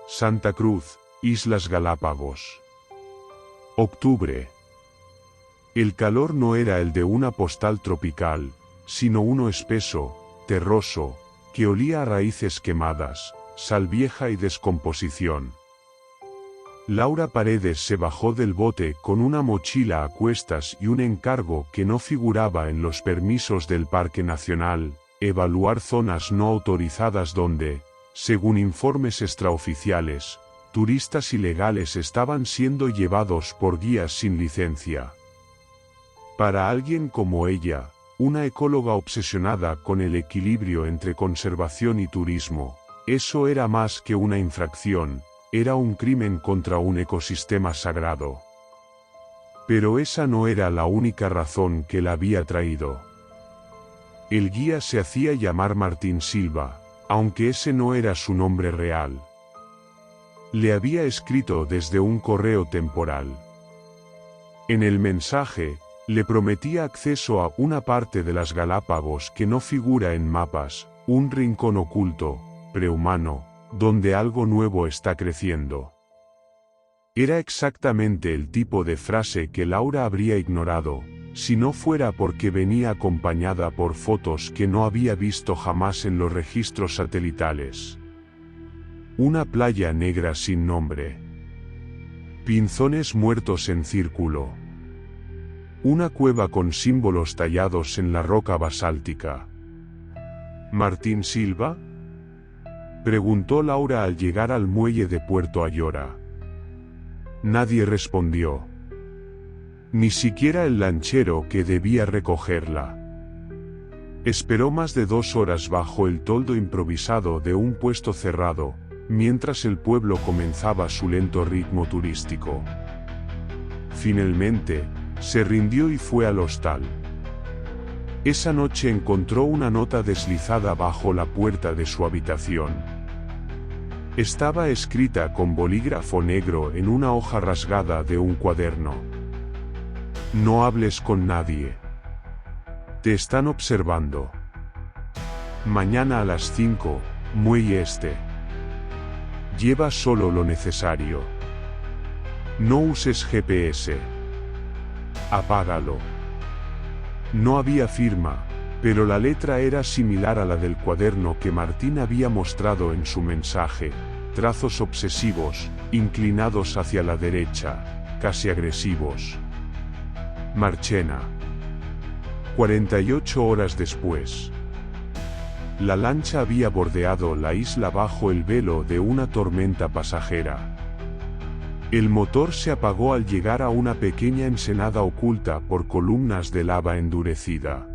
Santa Cruz, Islas Galápagos. Octubre. El calor no era el de una postal tropical, sino uno espeso, terroso, que olía a raíces quemadas, sal vieja y descomposición. Laura Paredes se bajó del bote con una mochila a cuestas y un encargo que no figuraba en los permisos del Parque Nacional: evaluar zonas no autorizadas donde, según informes extraoficiales, turistas ilegales estaban siendo llevados por guías sin licencia. Para alguien como ella, una ecóloga obsesionada con el equilibrio entre conservación y turismo, eso era más que una infracción, era un crimen contra un ecosistema sagrado. Pero esa no era la única razón que la había traído. El guía se hacía llamar Martín Silva, aunque ese no era su nombre real. Le había escrito desde un correo temporal. En el mensaje, le prometía acceso a una parte de las Galápagos que no figura en mapas, un rincón oculto, prehumano, donde algo nuevo está creciendo. Era exactamente el tipo de frase que Laura habría ignorado, si no fuera porque venía acompañada por fotos que no había visto jamás en los registros satelitales. Una playa negra sin nombre. Pinzones muertos en círculo. Una cueva con símbolos tallados en la roca basáltica. ¿Martín Silva?, preguntó Laura al llegar al muelle de Puerto Ayora. Nadie respondió. Ni siquiera el lanchero que debía recogerla. Esperó más de 2 horas bajo el toldo improvisado de un puesto cerrado, mientras el pueblo comenzaba su lento ritmo turístico. Finalmente, se rindió y fue al hostal. Esa noche encontró una nota deslizada bajo la puerta de su habitación. Estaba escrita con bolígrafo negro en una hoja rasgada de un cuaderno. No hables con nadie. Te están observando. Mañana a las 5, muelle este. Lleva solo lo necesario. No uses GPS. Apágalo. No había firma, pero la letra era similar a la del cuaderno que Martín había mostrado en su mensaje: trazos obsesivos, inclinados hacia la derecha, casi agresivos. Marchena. 48 horas después. La lancha había bordeado la isla bajo el velo de una tormenta pasajera. El motor se apagó al llegar a una pequeña ensenada oculta por columnas de lava endurecida.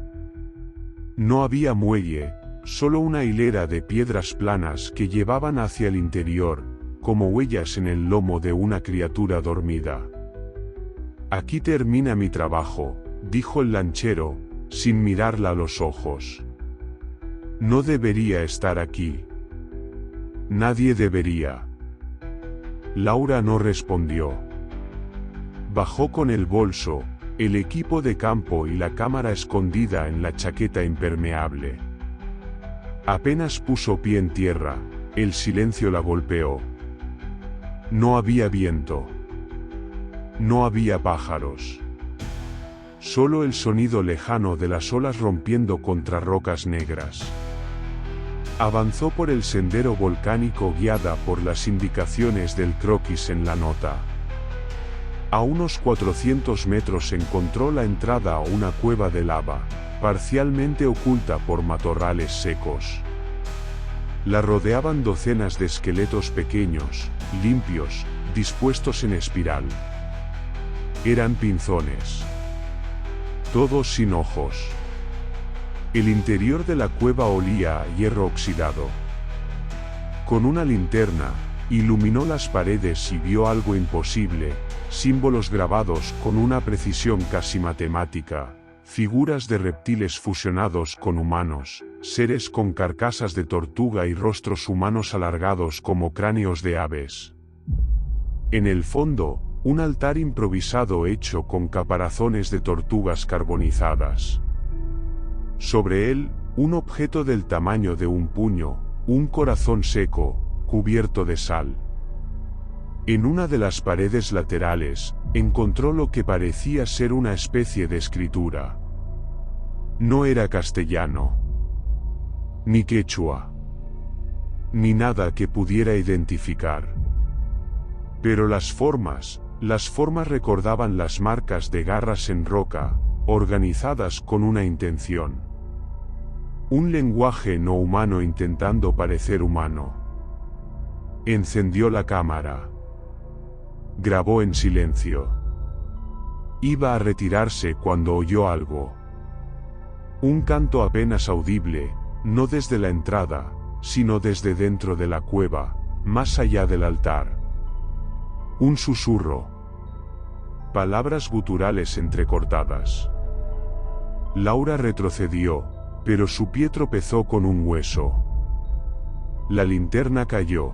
No había muelle, solo una hilera de piedras planas que llevaban hacia el interior, como huellas en el lomo de una criatura dormida. Aquí termina mi trabajo, dijo el lanchero, sin mirarla a los ojos. No debería estar aquí. Nadie debería. Laura no respondió. Bajó con el bolso, el equipo de campo y la cámara escondida en la chaqueta impermeable. Apenas puso pie en tierra, el silencio la golpeó. No había viento. No había pájaros. Solo el sonido lejano de las olas rompiendo contra rocas negras. Avanzó por el sendero volcánico guiada por las indicaciones del croquis en la nota. A unos 400 metros encontró la entrada a una cueva de lava, parcialmente oculta por matorrales secos. La rodeaban docenas de esqueletos pequeños, limpios, dispuestos en espiral. Eran pinzones. Todos sin ojos. El interior de la cueva olía a hierro oxidado. Con una linterna, iluminó las paredes y vio algo imposible: símbolos grabados con una precisión casi matemática, figuras de reptiles fusionados con humanos, seres con carcasas de tortuga y rostros humanos alargados como cráneos de aves. En el fondo, un altar improvisado hecho con caparazones de tortugas carbonizadas. Sobre él, un objeto del tamaño de un puño, un corazón seco, cubierto de sal. En una de las paredes laterales, encontró lo que parecía ser una especie de escritura. No era castellano, ni quechua, ni nada que pudiera identificar. Pero las formas recordaban las marcas de garras en roca, organizadas con una intención. Un lenguaje no humano intentando parecer humano. Encendió la cámara. Grabó en silencio. Iba a retirarse cuando oyó algo. Un canto apenas audible, no desde la entrada, sino desde dentro de la cueva, más allá del altar. Un susurro. Palabras guturales entrecortadas. Laura retrocedió, pero su pie tropezó con un hueso. La linterna cayó.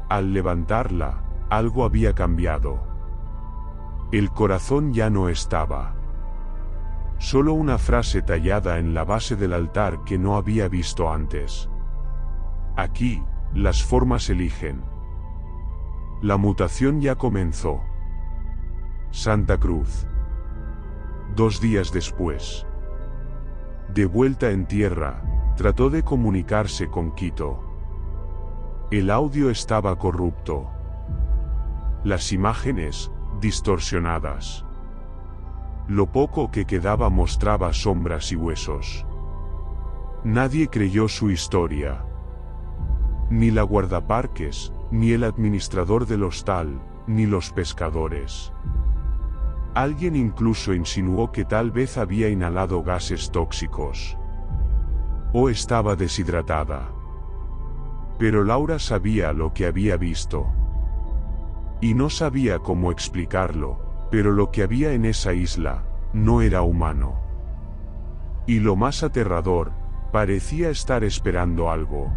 Al levantarla, algo había cambiado. El corazón ya no estaba. Solo una frase tallada en la base del altar que no había visto antes. Aquí, las formas eligen. La mutación ya comenzó. Santa Cruz. 2 días después. De vuelta en tierra, trató de comunicarse con Quito. El audio estaba corrupto. Las imágenes, distorsionadas. Lo poco que quedaba mostraba sombras y huesos. Nadie creyó su historia. Ni la guardaparques, ni el administrador del hostal, ni los pescadores. Alguien incluso insinuó que tal vez había inhalado gases tóxicos. O estaba deshidratada. Pero Laura sabía lo que había visto. Y no sabía cómo explicarlo, pero lo que había en esa isla, no era humano. Y lo más aterrador, parecía estar esperando algo.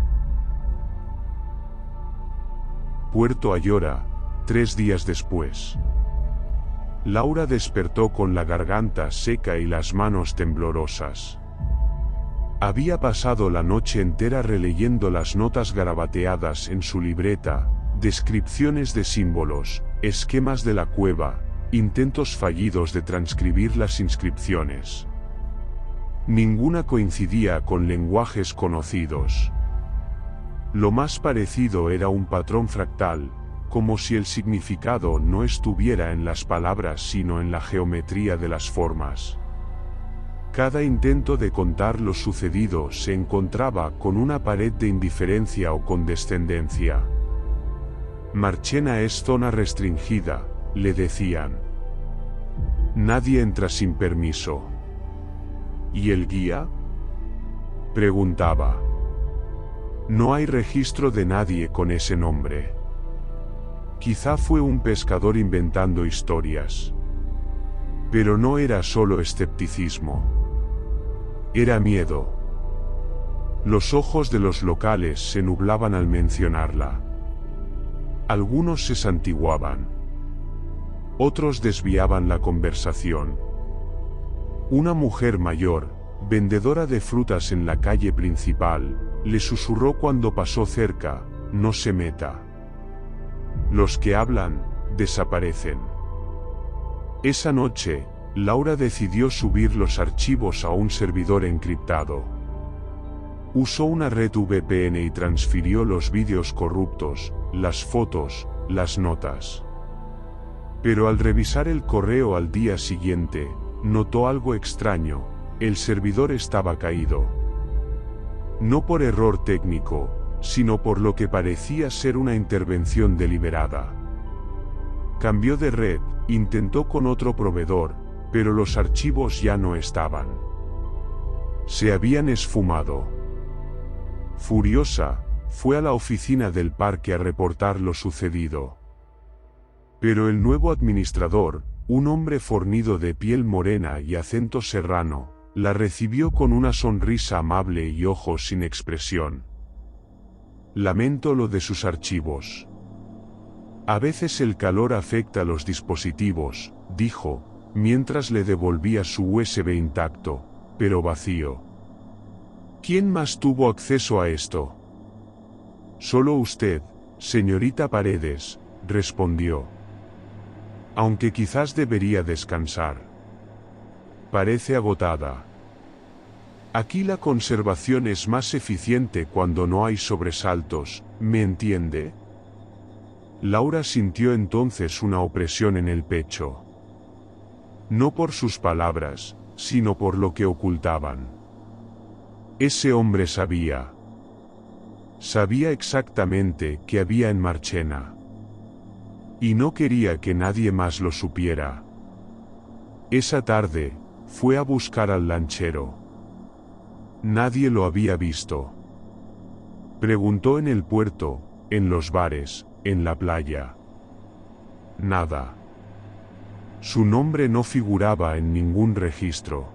Puerto Ayora, 3 días después. Laura despertó con la garganta seca y las manos temblorosas. Había pasado la noche entera releyendo las notas garabateadas en su libreta, descripciones de símbolos, esquemas de la cueva, intentos fallidos de transcribir las inscripciones. Ninguna coincidía con lenguajes conocidos. Lo más parecido era un patrón fractal, como si el significado no estuviera en las palabras sino en la geometría de las formas. Cada intento de contar lo sucedido se encontraba con una pared de indiferencia o condescendencia. Marchena es zona restringida, le decían. Nadie entra sin permiso. ¿Y el guía? Preguntaba. No hay registro de nadie con ese nombre. Quizá fue un pescador inventando historias. Pero no era solo escepticismo. Era miedo. Los ojos de los locales se nublaban al mencionarla. Algunos se santiguaban. Otros desviaban la conversación. Una mujer mayor, vendedora de frutas en la calle principal, le susurró cuando pasó cerca, no se meta. Los que hablan, desaparecen. Esa noche, Laura decidió subir los archivos a un servidor encriptado. Usó una red VPN y transfirió los vídeos corruptos, las fotos, las notas. Pero al revisar el correo al día siguiente, notó algo extraño, el servidor estaba caído. No por error técnico, sino por lo que parecía ser una intervención deliberada. Cambió de red, intentó con otro proveedor, pero los archivos ya no estaban. Se habían esfumado. Furiosa, fue a la oficina del parque a reportar lo sucedido. Pero el nuevo administrador, un hombre fornido de piel morena y acento serrano, la recibió con una sonrisa amable y ojos sin expresión. Lamento lo de sus archivos. A veces el calor afecta a los dispositivos, dijo, mientras le devolvía su USB intacto, pero vacío. ¿Quién más tuvo acceso a esto? Solo usted, señorita Paredes, respondió. Aunque quizás debería descansar. Parece agotada. Aquí la conservación es más eficiente cuando no hay sobresaltos, ¿me entiende? Laura sintió entonces una opresión en el pecho. No por sus palabras, sino por lo que ocultaban. Ese hombre sabía. Sabía exactamente qué había en Marchena. Y no quería que nadie más lo supiera. Esa tarde, fue a buscar al lanchero. Nadie lo había visto. Preguntó en el puerto, en los bares, en la playa. Nada. Su nombre no figuraba en ningún registro.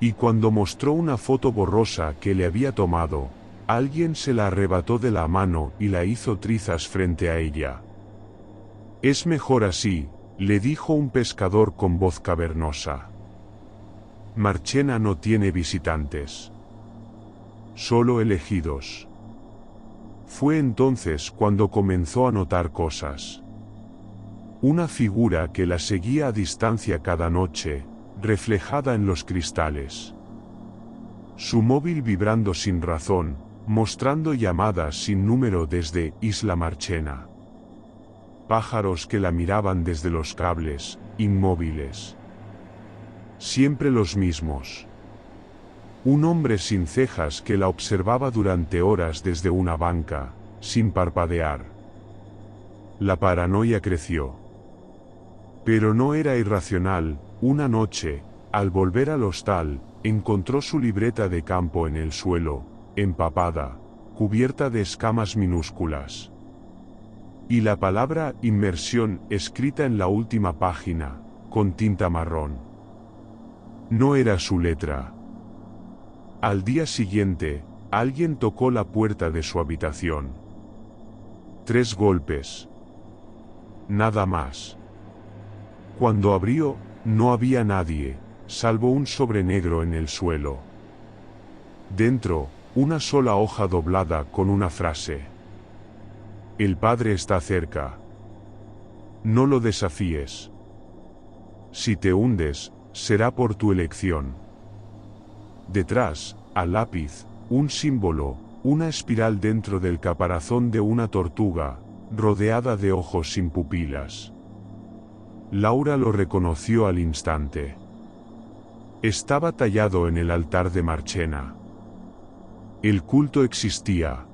Y cuando mostró una foto borrosa que le había tomado, alguien se la arrebató de la mano y la hizo trizas frente a ella. Es mejor así, le dijo un pescador con voz cavernosa. Marchena no tiene visitantes. Solo elegidos. Fue entonces cuando comenzó a notar cosas. Una figura que la seguía a distancia cada noche, reflejada en los cristales. Su móvil vibrando sin razón, mostrando llamadas sin número desde Isla Marchena. Pájaros que la miraban desde los cables, inmóviles. Siempre los mismos. Un hombre sin cejas que la observaba durante horas desde una banca, sin parpadear. La paranoia creció. Pero no era irracional. Una noche, al volver al hostal, encontró su libreta de campo en el suelo, empapada, cubierta de escamas minúsculas. Y la palabra inmersión escrita en la última página, con tinta marrón. No era su letra. Al día siguiente, alguien tocó la puerta de su habitación. 3 golpes. Nada más. Cuando abrió, no había nadie, salvo un sobre negro en el suelo. Dentro, una sola hoja doblada con una frase. El padre está cerca. No lo desafíes. Si te hundes, será por tu elección. Detrás, a lápiz, un símbolo, una espiral dentro del caparazón de una tortuga, rodeada de ojos sin pupilas. Laura lo reconoció al instante. Estaba tallado en el altar de Marchena. El culto existía.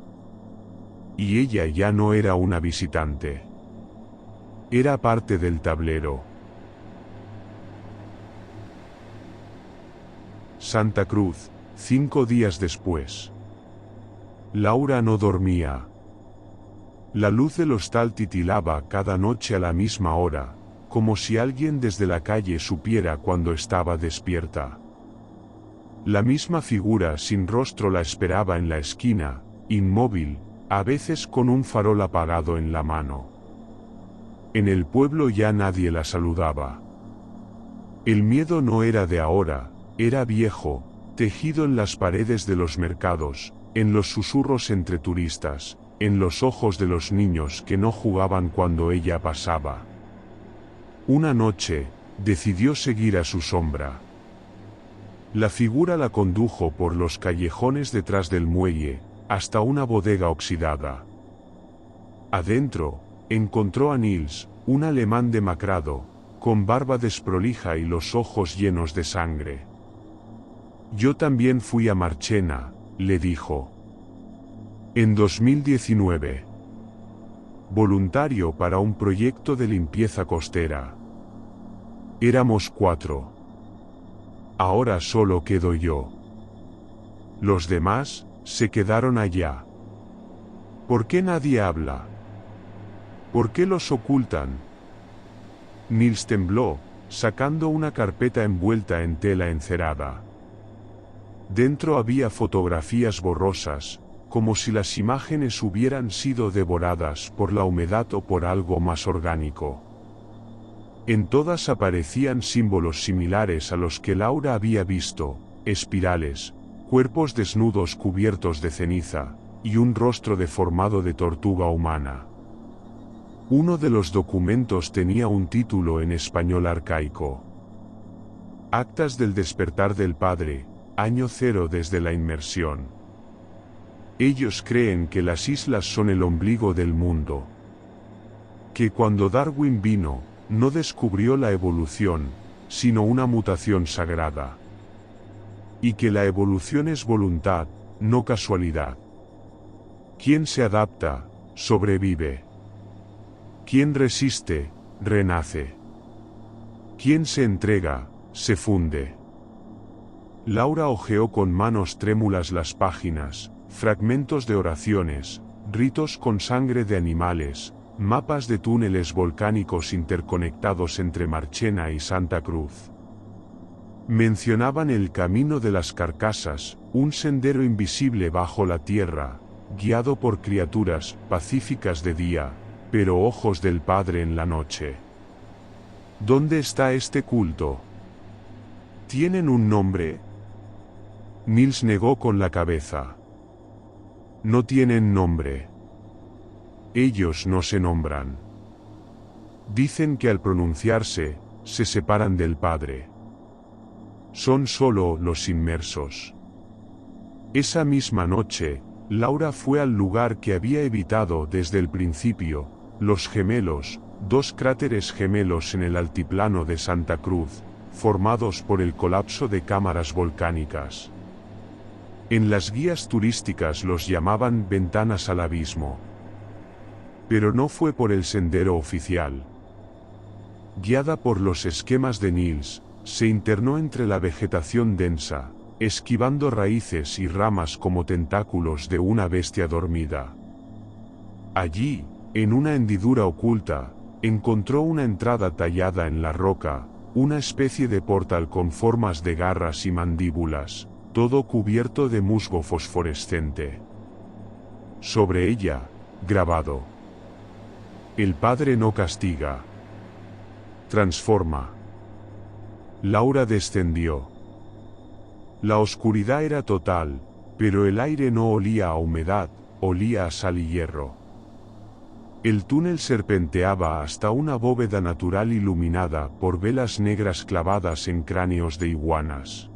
Y ella ya no era una visitante. Era parte del tablero. Santa Cruz, 5 días después. Laura no dormía. La luz del hostal titilaba cada noche a la misma hora, como si alguien desde la calle supiera cuando estaba despierta. La misma figura sin rostro la esperaba en la esquina, inmóvil, a veces con un farol apagado en la mano. En el pueblo ya nadie la saludaba. El miedo no era de ahora, era viejo, tejido en las paredes de los mercados, en los susurros entre turistas, en los ojos de los niños que no jugaban cuando ella pasaba. Una noche, decidió seguir a su sombra. La figura la condujo por los callejones detrás del muelle, hasta una bodega oxidada. Adentro, encontró a Nils, un alemán demacrado, con barba desprolija y los ojos llenos de sangre. Yo también fui a Marchena, le dijo. En 2019. Voluntario para un proyecto de limpieza costera. Éramos 4. Ahora solo quedo yo. Los demás se quedaron allá. ¿Por qué nadie habla? ¿Por qué los ocultan? Nils tembló, sacando una carpeta envuelta en tela encerada. Dentro había fotografías borrosas, como si las imágenes hubieran sido devoradas por la humedad o por algo más orgánico. En todas aparecían símbolos similares a los que Laura había visto, espirales, cuerpos desnudos cubiertos de ceniza, y un rostro deformado de tortuga humana. Uno de los documentos tenía un título en español arcaico. Actas del despertar del Padre, año 0 desde la inmersión. Ellos creen que las islas son el ombligo del mundo. Que cuando Darwin vino, no descubrió la evolución, sino una mutación sagrada. Y que la evolución es voluntad, no casualidad. Quien se adapta, sobrevive. Quien resiste, renace. Quien se entrega, se funde. Laura hojeó con manos trémulas las páginas, fragmentos de oraciones, ritos con sangre de animales, mapas de túneles volcánicos interconectados entre Marchena y Santa Cruz. Mencionaban el camino de las carcasas, un sendero invisible bajo la tierra, guiado por criaturas pacíficas de día, pero ojos del Padre en la noche. ¿Dónde está este culto? ¿Tienen un nombre? Nils negó con la cabeza. No tienen nombre. Ellos no se nombran. Dicen que al pronunciarse, se separan del Padre. Son solo los inmersos. Esa misma noche, Laura fue al lugar que había evitado desde el principio, los gemelos, dos cráteres gemelos en el altiplano de Santa Cruz, formados por el colapso de cámaras volcánicas. En las guías turísticas los llamaban ventanas al abismo. Pero no fue por el sendero oficial. Guiada por los esquemas de Nils, se internó entre la vegetación densa, esquivando raíces y ramas como tentáculos de una bestia dormida. Allí, en una hendidura oculta, encontró una entrada tallada en la roca, una especie de portal con formas de garras y mandíbulas, todo cubierto de musgo fosforescente. Sobre ella, grabado: El Padre no castiga. Transforma. Laura descendió. La oscuridad era total, pero el aire no olía a humedad, olía a sal y hierro. El túnel serpenteaba hasta una bóveda natural iluminada por velas negras clavadas en cráneos de iguanas.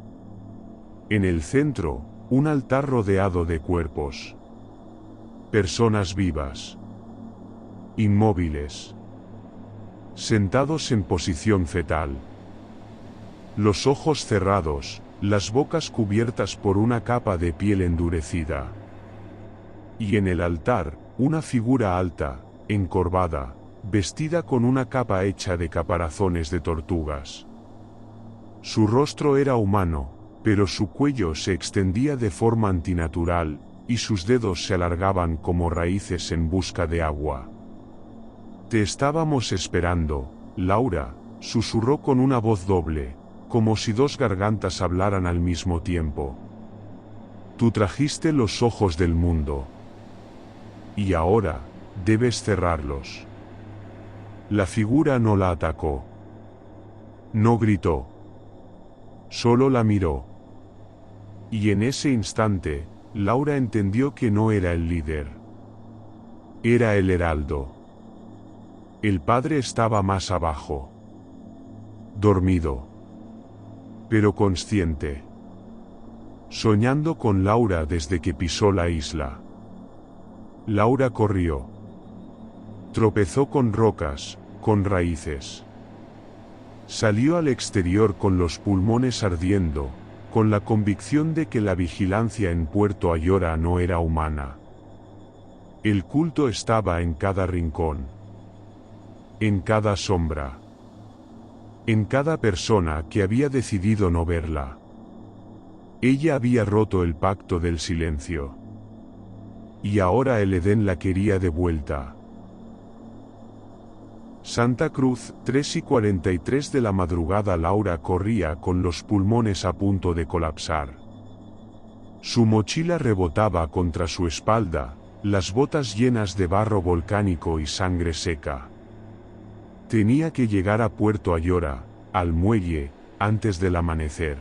En el centro, un altar rodeado de cuerpos. Personas vivas. Inmóviles. Sentados en posición fetal. Los ojos cerrados, las bocas cubiertas por una capa de piel endurecida. Y en el altar, una figura alta, encorvada, vestida con una capa hecha de caparazones de tortugas. Su rostro era humano, pero su cuello se extendía de forma antinatural, y sus dedos se alargaban como raíces en busca de agua. Te estábamos esperando, Laura, susurró con una voz doble, como si dos gargantas hablaran al mismo tiempo. Tú trajiste los ojos del mundo. Y ahora, debes cerrarlos. La figura no la atacó. No gritó. Solo la miró. Y en ese instante, Laura entendió que no era el líder. Era el heraldo. El Padre estaba más abajo. Dormido. Pero consciente. Soñando con Laura desde que pisó la isla. Laura corrió. Tropezó con rocas, con raíces. Salió al exterior con los pulmones ardiendo, con la convicción de que la vigilancia en Puerto Ayora no era humana. El culto estaba en cada rincón. En cada sombra. En cada persona que había decidido no verla. Ella había roto el pacto del silencio. Y ahora el Edén la quería de vuelta. Santa Cruz, 3:43 de la madrugada. Laura corría con los pulmones a punto de colapsar. Su mochila rebotaba contra su espalda, las botas llenas de barro volcánico y sangre seca. Tenía que llegar a Puerto Ayora, al muelle, antes del amanecer.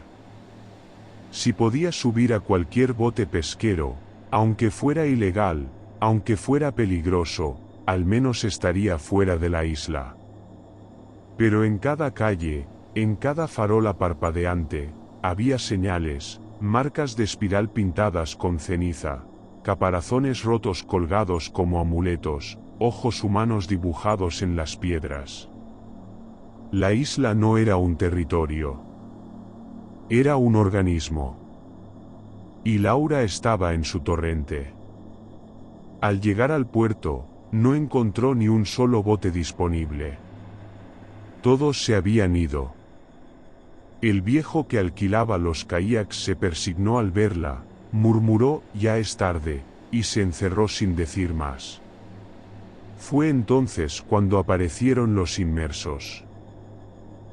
Si podía subir a cualquier bote pesquero, aunque fuera ilegal, aunque fuera peligroso, al menos estaría fuera de la isla. Pero en cada calle, en cada farola parpadeante, había señales, marcas de espiral pintadas con ceniza, caparazones rotos colgados como amuletos, ojos humanos dibujados en las piedras. La isla no era un territorio. Era un organismo. Y Laura estaba en su torrente. Al llegar al puerto, no encontró ni un solo bote disponible. Todos se habían ido. El viejo que alquilaba los kayaks se persignó al verla, murmuró «ya es tarde», y se encerró sin decir más. Fue entonces cuando aparecieron los inmersos.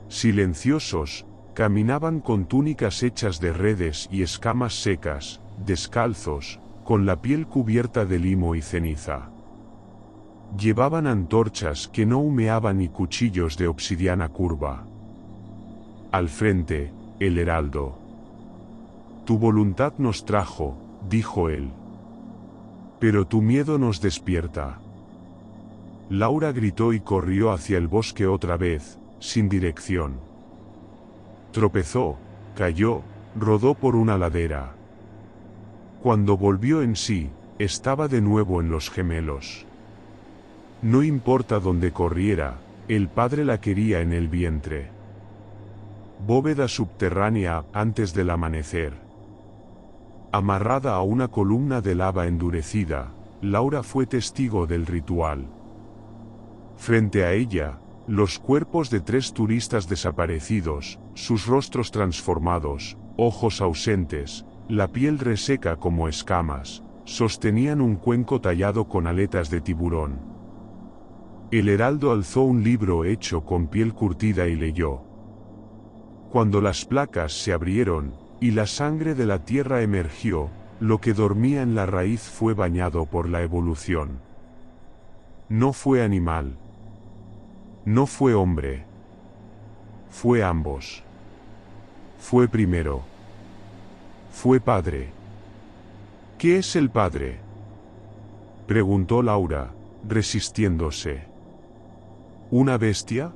Silenciosos, caminaban con túnicas hechas de redes y escamas secas, descalzos, con la piel cubierta de limo y ceniza. Llevaban antorchas que no humeaban y cuchillos de obsidiana curva. Al frente, el heraldo. «Tu voluntad nos trajo», dijo él. «Pero tu miedo nos despierta». Laura gritó y corrió hacia el bosque otra vez, sin dirección. Tropezó, cayó, rodó por una ladera. Cuando volvió en sí, estaba de nuevo en Los Gemelos. No importa dónde corriera, el padre la quería en el vientre. Bóveda subterránea antes del amanecer. Amarrada a una columna de lava endurecida, Laura fue testigo del ritual. Frente a ella, los cuerpos de 3 turistas desaparecidos, sus rostros transformados, ojos ausentes, la piel reseca como escamas, sostenían un cuenco tallado con aletas de tiburón. El heraldo alzó un libro hecho con piel curtida y leyó. Cuando las placas se abrieron, y la sangre de la tierra emergió, lo que dormía en la raíz fue bañado por la evolución. No fue animal. No fue hombre. Fue ambos. Fue primero. Fue padre. ¿Qué es el padre?, preguntó Laura, resistiéndose. ¿Una bestia?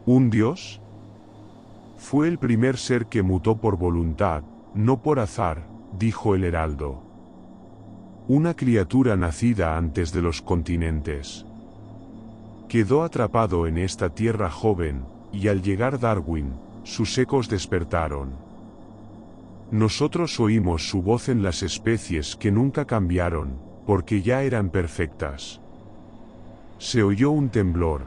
¿Un dios? Fue el primer ser que mutó por voluntad, no por azar, dijo el heraldo. Una criatura nacida antes de los continentes. Quedó atrapado en esta tierra joven, y al llegar Darwin, sus ecos despertaron. Nosotros oímos su voz en las especies que nunca cambiaron, porque ya eran perfectas. Se oyó un temblor.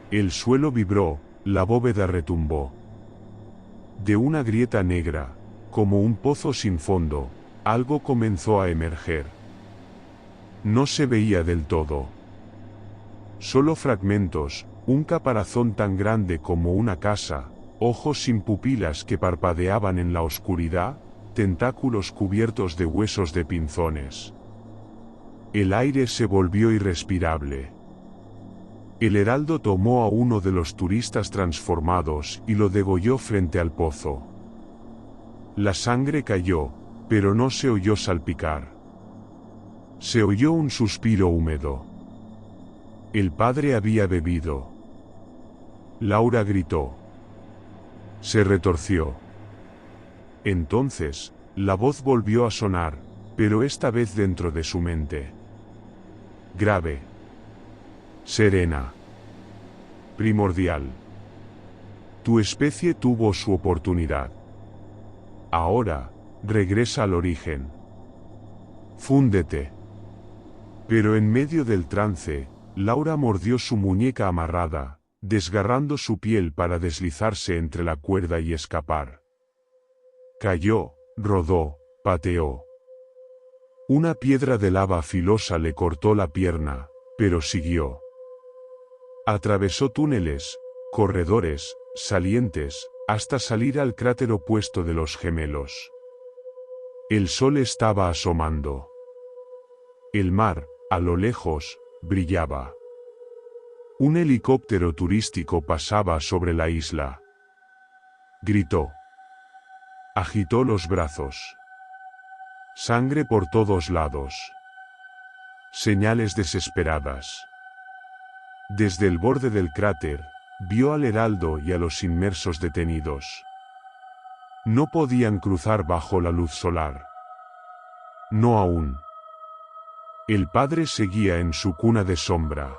El suelo vibró, la bóveda retumbó. De una grieta negra, como un pozo sin fondo, algo comenzó a emerger. No se veía del todo. Solo fragmentos, un caparazón tan grande como una casa, ojos sin pupilas que parpadeaban en la oscuridad, tentáculos cubiertos de huesos de pinzones. El aire se volvió irrespirable. El heraldo tomó a uno de los turistas transformados y lo degolló frente al pozo. La sangre cayó, pero no se oyó salpicar. Se oyó un suspiro húmedo. El padre había bebido. Laura gritó. Se retorció. Entonces, la voz volvió a sonar, pero esta vez dentro de su mente. Grave. Serena. Primordial. Tu especie tuvo su oportunidad. Ahora, regresa al origen. Fúndete. Pero en medio del trance, Laura mordió su muñeca amarrada, desgarrando su piel para deslizarse entre la cuerda y escapar. Cayó, rodó, pateó. Una piedra de lava filosa le cortó la pierna, pero siguió. Atravesó túneles, corredores, salientes, hasta salir al cráter opuesto de los gemelos. El sol estaba asomando. El mar, a lo lejos, brillaba. Un helicóptero turístico pasaba sobre la isla. Gritó. Agitó los brazos. Sangre por todos lados. Señales desesperadas. Desde el borde del cráter, vio al heraldo y a los inmersos detenidos. No podían cruzar bajo la luz solar. No aún. El padre seguía en su cuna de sombra.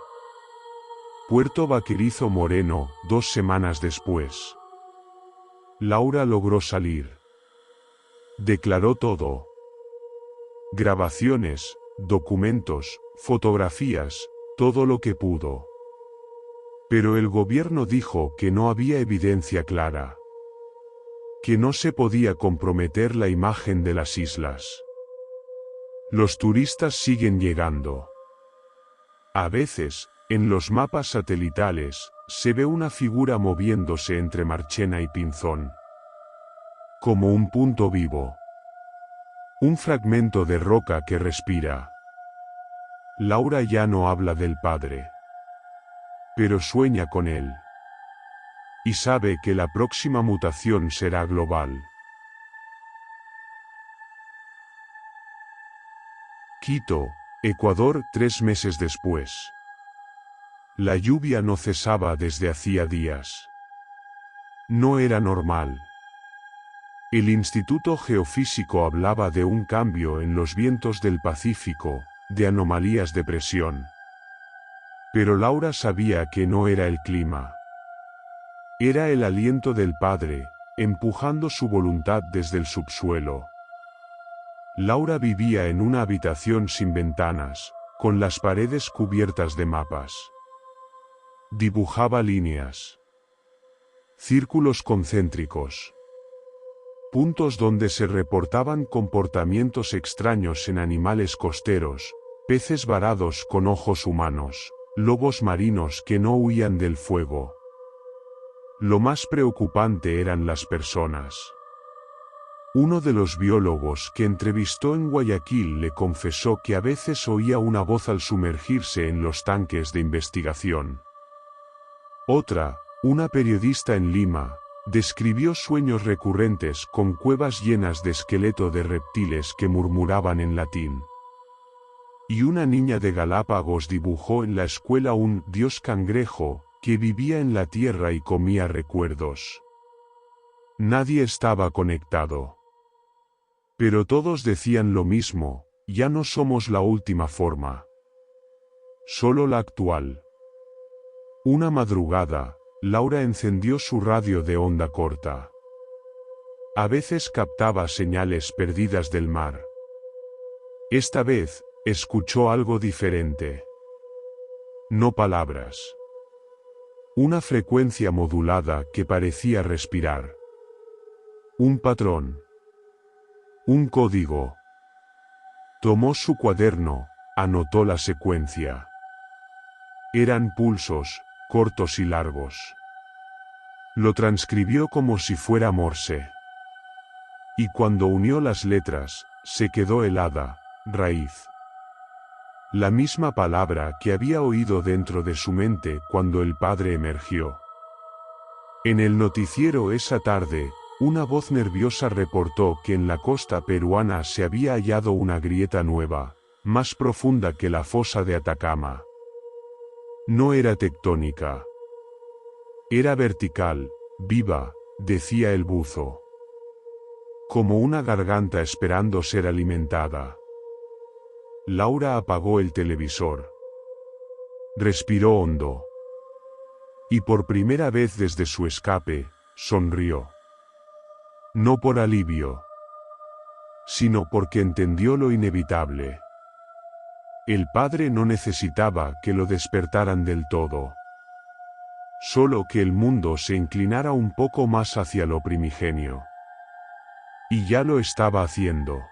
Puerto Vaquerizo Moreno, 2 semanas después. Laura logró salir. Declaró todo. Grabaciones, documentos, fotografías, todo lo que pudo. Pero el gobierno dijo que no había evidencia clara. Que no se podía comprometer la imagen de las islas. Los turistas siguen llegando. A veces, en los mapas satelitales, se ve una figura moviéndose entre Marchena y Pinzón. Como un punto vivo. Un fragmento de roca que respira. Laura ya no habla del padre. Pero sueña con él. Y sabe que la próxima mutación será global. Quito, Ecuador, 3 meses después. La lluvia no cesaba desde hacía días. No era normal. El Instituto Geofísico hablaba de un cambio en los vientos del Pacífico, de anomalías de presión. Pero Laura sabía que no era el clima. Era el aliento del padre, empujando su voluntad desde el subsuelo. Laura vivía en una habitación sin ventanas, con las paredes cubiertas de mapas. Dibujaba líneas. Círculos concéntricos. Puntos donde se reportaban comportamientos extraños en animales costeros, peces varados con ojos humanos, lobos marinos que no huían del fuego. Lo más preocupante eran las personas. Uno de los biólogos que entrevistó en Guayaquil le confesó que a veces oía una voz al sumergirse en los tanques de investigación. Otra, una periodista en Lima, describió sueños recurrentes con cuevas llenas de esqueleto de reptiles que murmuraban en latín. Y una niña de Galápagos dibujó en la escuela un dios cangrejo que vivía en la tierra y comía recuerdos. Nadie estaba conectado. Pero todos decían lo mismo, ya no somos la última forma. Solo la actual. Una madrugada, Laura encendió su radio de onda corta. A veces captaba señales perdidas del mar. Esta vez, escuchó algo diferente. No palabras. Una frecuencia modulada que parecía respirar. Un patrón. Un código. Tomó su cuaderno, anotó la secuencia. Eran pulsos, cortos y largos. Lo transcribió como si fuera Morse. Y cuando unió las letras, se quedó helada, raíz. La misma palabra que había oído dentro de su mente cuando el padre emergió. En el noticiero esa tarde, una voz nerviosa reportó que en la costa peruana se había hallado una grieta nueva, más profunda que la fosa de Atacama. No era tectónica. Era vertical, viva, decía el buzo. Como una garganta esperando ser alimentada. Laura apagó el televisor. Respiró hondo. Y por primera vez desde su escape, sonrió. No por alivio, sino porque entendió lo inevitable. El padre no necesitaba que lo despertaran del todo. Solo que el mundo se inclinara un poco más hacia lo primigenio. Y ya lo estaba haciendo.